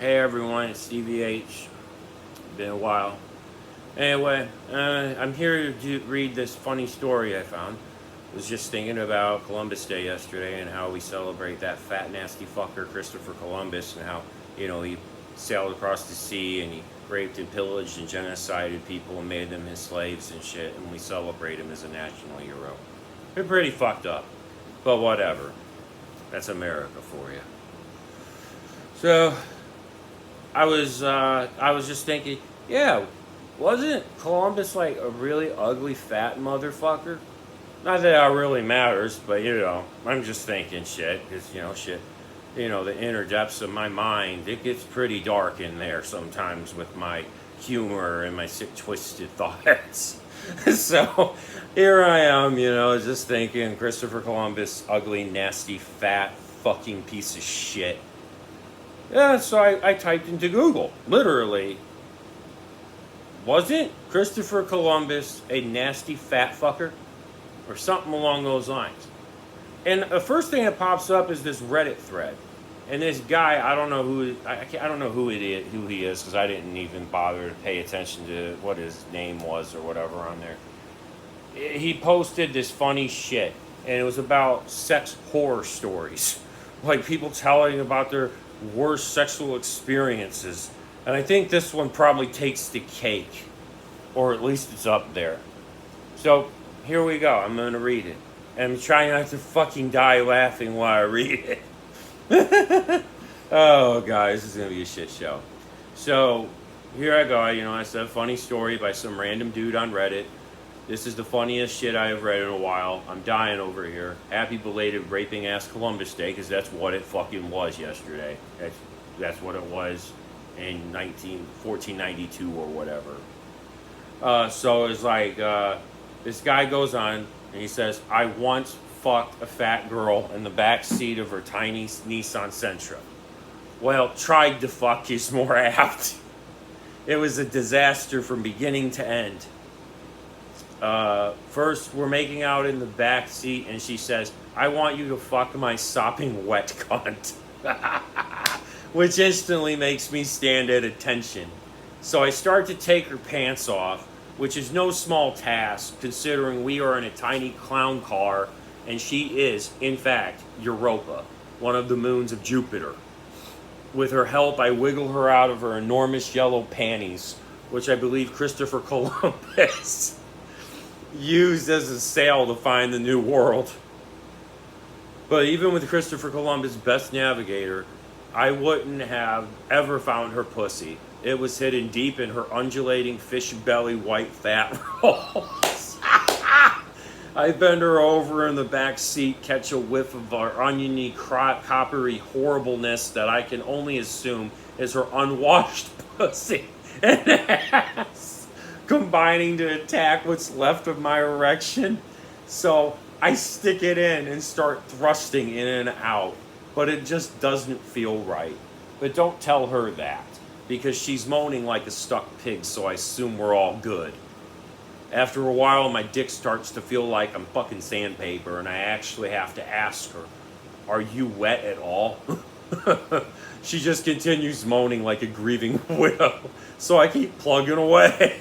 Hey everyone, it's Stevie H. Been a while. Anyway, I'm here to read this funny story I found. I was just thinking about Columbus Day yesterday and how we celebrate that fat nasty fucker Christopher Columbus and how, he sailed across the sea and he raped and pillaged and genocided people and made them his slaves and shit, and we celebrate him as a national hero. They're pretty fucked up, but whatever. That's America for you. So, I was just thinking, yeah, wasn't Columbus like a really ugly fat motherfucker? Not that that really matters, but I'm just thinking shit, because shit, the inner depths of my mind, it gets pretty dark in there sometimes with my humor and my sick, twisted thoughts. So here I am, just thinking Christopher Columbus, ugly, nasty, fat, fucking piece of shit. Yeah, so I typed into Google, literally, wasn't Christopher Columbus a nasty fat fucker? Or something along those lines. And the first thing that pops up is this Reddit thread. And this guy, I don't know who he is, because I didn't even bother to pay attention to what his name was or whatever on there. He posted this funny shit, and it was about sex horror stories. Like people telling about their worst sexual experiences. And I think this one probably takes the cake. Or at least it's up there. So, here we go. I'm going to read it. And I'm trying not to fucking die laughing while I read it. Oh, guys, this is going to be a shit show. So, here I go. I said a funny story by some random dude on Reddit. This is the funniest shit I have read in a while. I'm dying over here. Happy belated raping ass Columbus Day, because that's what it fucking was yesterday. That's what it was in 1492 or whatever. So it's like, this guy goes on and he says, I once fucked a fat girl in the back seat of her tiny Nissan Sentra. Well, tried to fuck is more apt. It was a disaster from beginning to end. First, we're making out in the back seat, and she says, I want you to fuck my sopping wet cunt. Which instantly makes me stand at attention. So I start to take her pants off, which is no small task, considering we are in a tiny clown car, and she is, in fact, Europa, one of the moons of Jupiter. With her help, I wiggle her out of her enormous yellow panties, which I believe Christopher Columbus used as a sail to find the New World. But even with Christopher Columbus' best navigator, I wouldn't have ever found her pussy. It was hidden deep in her undulating fish belly white fat rolls. I bend her over in the back seat, catch a whiff of our oniony, coppery horribleness that I can only assume is her unwashed pussy and ass, combining to attack what's left of my erection. So I stick it in and start thrusting in and out, but it just doesn't feel right. But don't tell her that, because she's moaning like a stuck pig, so I assume we're all good. After a while, my dick starts to feel like I'm fucking sandpaper, and I actually have to ask her, are you wet at all? She just continues moaning like a grieving widow, so I keep plugging away.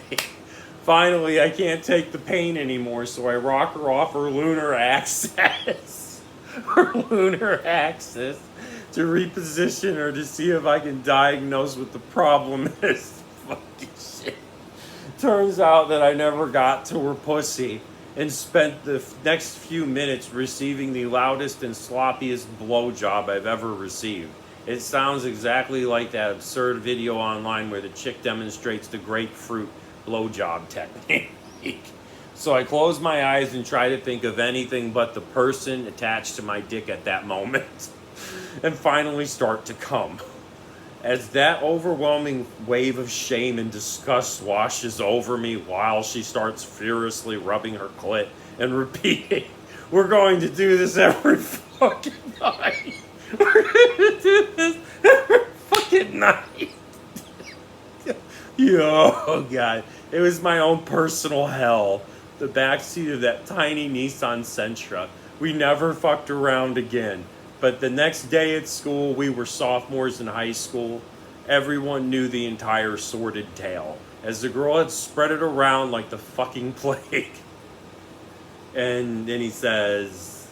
Finally, I can't take the pain anymore, so I rock her off her lunar axis. Her lunar axis. To reposition her to see if I can diagnose what the problem is. Fucking shit. Turns out that I never got to her pussy and spent the next few minutes receiving the loudest and sloppiest blowjob I've ever received. It sounds exactly like that absurd video online where the chick demonstrates the grapefruit blowjob technique. So I close my eyes and try to think of anything but the person attached to my dick at that moment. And finally start to come. As that overwhelming wave of shame and disgust washes over me while she starts furiously rubbing her clit and repeating, we're going to do this every fucking night. We're going to do this every fucking night. Yo, God. It was my own personal hell. The backseat of that tiny Nissan Sentra. We never fucked around again. But the next day at school, we were sophomores in high school, Everyone knew the entire sordid tale, as the girl had spread it around like the fucking plague. And then he says,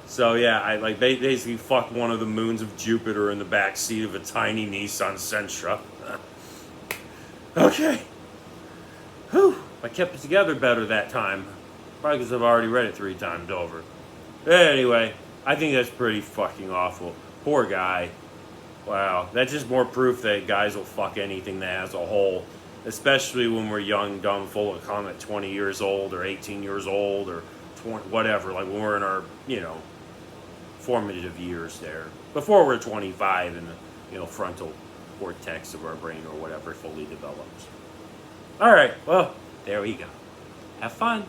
so yeah, I like basically fucked one of the moons of Jupiter in the back seat of a tiny Nissan Sentra. Okay. Whew. I kept it together better that time. Probably because I've already read it 3 times over. Anyway, I think that's pretty fucking awful. Poor guy. Wow, that's just more proof that guys will fuck anything that has a hole. Especially when we're young, dumb, full of cum at 20 years old or 18 years old or 20, whatever. Like when we're in our, formative years there. Before we're 25 and the, frontal cortex of our brain or whatever fully develops. Alright, well, there we go. Have fun.